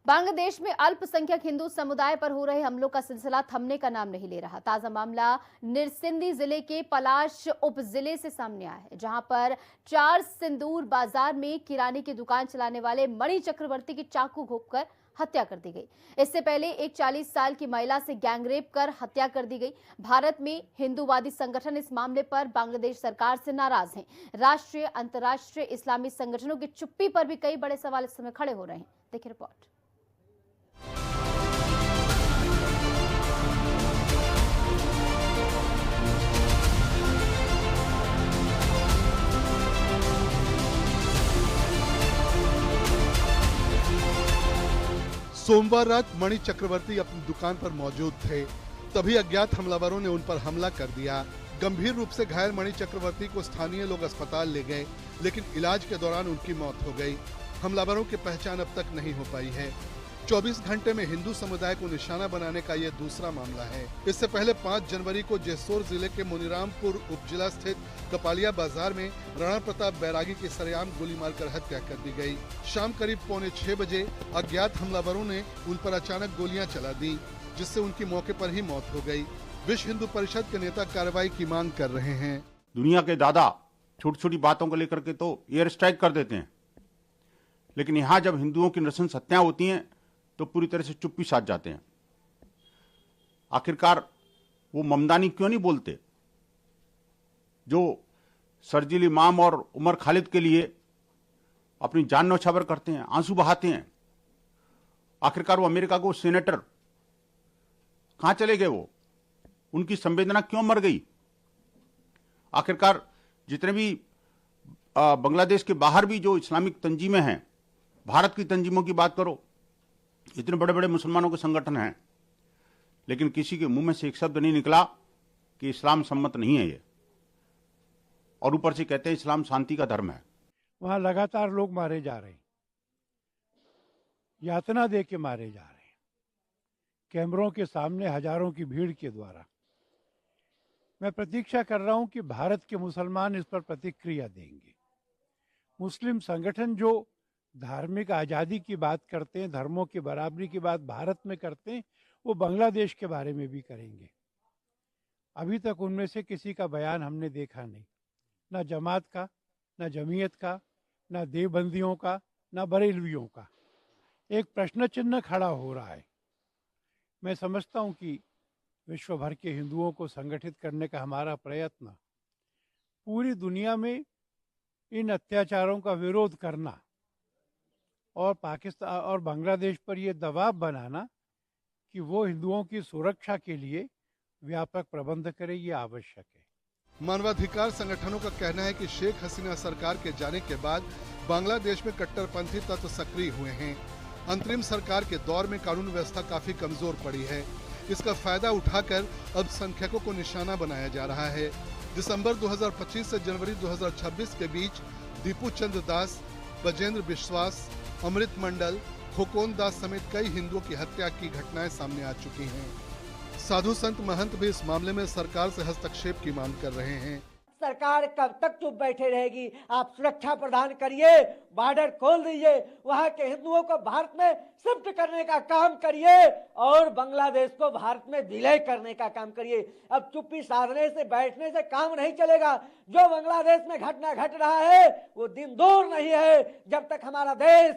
बांग्लादेश में अल्पसंख्यक हिंदू समुदाय पर हो रहे हमलों का सिलसिला थमने का नाम नहीं ले रहा। ताजा मामला निरसिंदी जिले के पलाश उप जिले से सामने आया है, जहां पर 4 सिंदूर बाजार में किराने की दुकान चलाने वाले मणि चक्रवर्ती की चाकू घोंपकर हत्या कर दी गई। इससे पहले एक 40 साल की महिला से गैंगरेप कर हत्या कर दी गई। भारत में हिंदूवादी संगठन इस मामले पर बांग्लादेश सरकार से नाराज हैं। राष्ट्रीय अंतर्राष्ट्रीय इस्लामी संगठनों की चुप्पी पर भी कई बड़े सवाल इस समय खड़े हो रहे हैं। देखिए रिपोर्ट। सोमवार रात मणि चक्रवर्ती अपनी दुकान पर मौजूद थे, तभी अज्ञात हमलावरों ने उन पर हमला कर दिया। गंभीर रूप से घायल मणि चक्रवर्ती को स्थानीय लोग अस्पताल ले गए, लेकिन इलाज के दौरान उनकी मौत हो गई। हमलावरों की पहचान अब तक नहीं हो पाई है। 24 घंटे में हिंदू समुदाय को निशाना बनाने का यह दूसरा मामला है। इससे पहले 5 जनवरी को जेसोर जिले के मुनीरामपुर उपजिला स्थित कपालिया बाजार में राणा प्रताप बैरागी की सरेआम गोली मारकर हत्या कर दी गई। शाम करीब 5:45 बजे अज्ञात हमलावरों ने उन पर अचानक गोलियां चला दी, जिससे उनकी मौके पर ही मौत हो गई। विश्व हिंदू परिषद के नेता कार्रवाई की मांग कर रहे हैं। दुनिया के दादा छोटी छोटी बातों को लेकर के तो एयर स्ट्राइक कर देते हैं, लेकिन यहाँ जब हिंदुओं की नृशंस हत्याएं होती हैं तो पूरी तरह से चुप्पी साध जाते हैं। आखिरकार वो ममदानी क्यों नहीं बोलते जो शर्जील इमाम और उमर खालिद के लिए अपनी जान न्यौछावर करते हैं, आंसू बहाते हैं। आखिरकार वो अमेरिका को सेनेटर कहां चले गए, वो उनकी संवेदना क्यों मर गई। आखिरकार जितने भी बांग्लादेश के बाहर भी जो इस्लामिक तंजीमें हैं, भारत की तंजीमों की बात करो, इतने बड़े बड़े मुसलमानों के संगठन हैं, लेकिन किसी के मुंह में से एक शब्द नहीं निकला कि इस्लाम सम्मत नहीं है ये, और ऊपर से कहते हैं इस्लाम शांति का धर्म है। वहां लगातार लोग मारे जा रहे हैं, यातना दे के मारे जा रहे हैं, कैमरों के सामने हजारों की भीड़ के द्वारा। मैं प्रतीक्षा कर रहा हूं कि भारत के मुसलमान इस पर प्रतिक्रिया देंगे। मुस्लिम संगठन जो धार्मिक आज़ादी की बात करते हैं, धर्मों की बराबरी की बात भारत में करते हैं, वो बांग्लादेश के बारे में भी करेंगे। अभी तक उनमें से किसी का बयान हमने देखा नहीं, ना जमात का, ना जमीयत का, ना देवबंदियों का, ना बरेलवियों का। एक प्रश्न चिन्ह खड़ा हो रहा है। मैं समझता हूं कि विश्व भर के हिंदुओं को संगठित करने का हमारा प्रयत्न पूरी दुनिया में इन अत्याचारों का विरोध करना और पाकिस्तान और बांग्लादेश पर यह दबाव बनाना कि वो हिंदुओं की सुरक्षा के लिए व्यापक प्रबंध करे, ये आवश्यक है। मानवाधिकार संगठनों का कहना है कि शेख हसीना सरकार के जाने के बाद बांग्लादेश में कट्टरपंथी तत्व सक्रिय हुए हैं। अंतरिम सरकार के दौर में कानून व्यवस्था काफी कमजोर पड़ी है। इसका फायदा उठाकर अल्पसंख्यकों को निशाना बनाया जा रहा है। दिसंबर 2025 से जनवरी 2026 के बीच दीपू चंद्र दास, बजेंद्र विश्वास, अमृत मंडल, खोकोन दास समेत कई हिंदुओं की हत्या की घटनाएं सामने आ चुकी हैं। साधु संत महंत भी इस मामले में सरकार से हस्तक्षेप की मांग कर रहे हैं। सरकार कब तक चुप बैठे रहेगी? आप सुरक्षा प्रदान करिए, बॉर्डर खोल दीजिए, वहाँ के हिंदुओं को भारत में शिफ्ट करने का काम करिए और बांग्लादेश को भारत में विलय करने का काम करिए। अब चुप्पी साधने से, बैठने से काम नहीं चलेगा। जो बांग्लादेश में घटना घट रहा है वो दिन दूर नहीं है। जब तक हमारा देश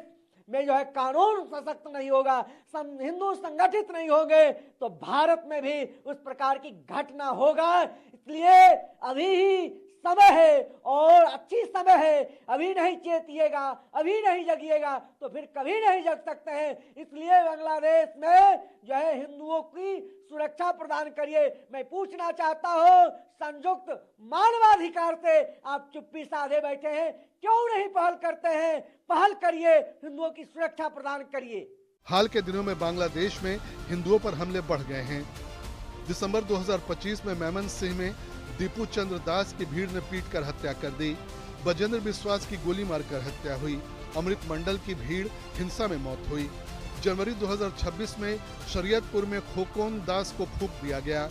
में जो है कानून सशक्त नहीं होगा, हिंदू संगठित नहीं होंगे, तो भारत में भी उस प्रकार की घटना होगा। इसलिए अभी ही समय है और अच्छी समय है। अभी नहीं चेतिएगा, अभी नहीं जगिएगा तो फिर कभी नहीं जग सकते हैं। इसलिए बांग्लादेश में जो है हिंदुओं की सुरक्षा प्रदान करिए। मैं पूछना चाहता हूँ, संयुक्त मानवाधिकार से आप चुप्पी साधे बैठे हैं, क्यों नहीं पहल करते हैं? पहल करिए, हिंदुओं की सुरक्षा प्रदान करिए। हाल के दिनों में बांग्लादेश में हिंदुओं पर हमले बढ़ गए हैं। दिसंबर 2025 में मेमन सिंह में दीपू चंद्र दास की भीड़ ने पीटकर हत्या कर दी। बजेंद्र विश्वास की गोली मारकर हत्या हुई। अमृत मंडल की भीड़ हिंसा में मौत हुई। जनवरी 2026 में शरीयतपुर में खोकोन दास को फूंक दिया गया।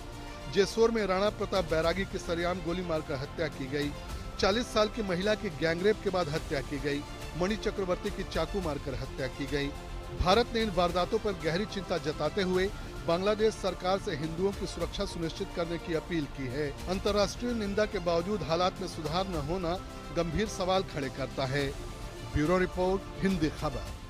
जेसोर में राणा प्रताप बैरागी की सरेआम गोली मारकर हत्या की गई। 40 साल की महिला की गैंगरेप के बाद हत्या की गई। मणि चक्रवर्ती की चाकू मारकर हत्या की गई। भारत ने इन वारदातों पर गहरी चिंता जताते हुए बांग्लादेश सरकार से हिंदुओं की सुरक्षा सुनिश्चित करने की अपील की है। अंतर्राष्ट्रीय निंदा के बावजूद हालात में सुधार न होना गंभीर सवाल खड़े करता है। ब्यूरो रिपोर्ट, हिंदी खबर।